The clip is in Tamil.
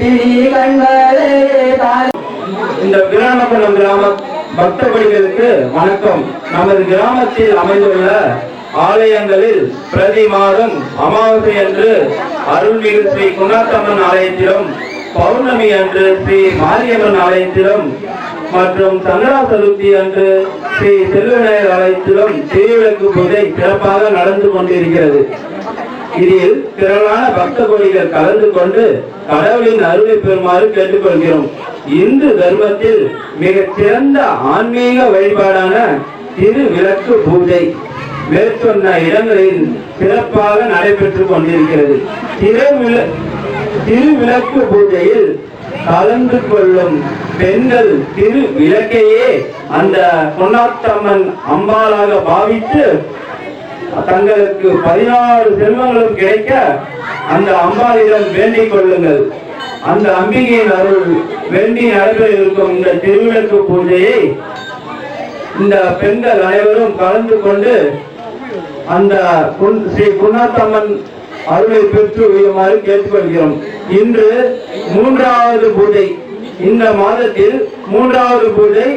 இந்த வீராணகுளம் கிராம பக்த கோடிகளுக்கு வணக்கம். நமது கிராமத்தில் அமைந்துள்ள ஆலயங்களில் பிரதி மாதம் அமாவாசை அன்று அருள்மிகு ஸ்ரீ குன்னாத்தம்மன் ஆலயத்திலும், பௌர்ணமி அன்று ஸ்ரீ மாரியம்மன் ஆலயத்திலும் மற்றும் சங்கரா சதுர்த்தி அன்று ஸ்ரீ செல்வநாயகர் ஆலயத்திலும் திருவிளக்கு பூஜை சிறப்பாக நடந்து கொண்டிருக்கிறது. இதில் திரளான பக்த கோடிகள் கலந்து கொண்டு கடவுளின் அருளை பெறுமாறு கேட்டுக்கொள்கிறோம். இந்து தர்மத்தில் மிக சிறந்த ஆன்மீக வழிபாடான திருவிளக்கு பூஜை மேற்சொன்ன இடங்களில் சிறப்பாக நடைபெற்றுக் கொண்டிருக்கிறது. திருவிளக்கு பூஜையில் கலந்து கொள்ளும் பெண்கள் திருவிளக்கையே அந்த பொன்னாத்தம்மன் அம்பாளாக பாவித்து தங்களுக்கு 16 செல்வங்களும் கிடைக்க அந்த அம்பாளிடம் வேண்டிக் கொள்ளுங்கள். அந்த அம்பிகையின் அருள் வேண்டி நடைபெற இருக்கும் இந்த திருவிளக்கு பூஜையை இந்த பெண்கள் அனைவரும் கலந்து கொண்டு அந்த ஸ்ரீ குன்னாத்தம்மன் அருளை பெற்று உயருமாறு கேட்டுக்கொள்கிறோம். இன்று 3வது பூஜை. இந்த மாதத்தில் 3வது பூஜை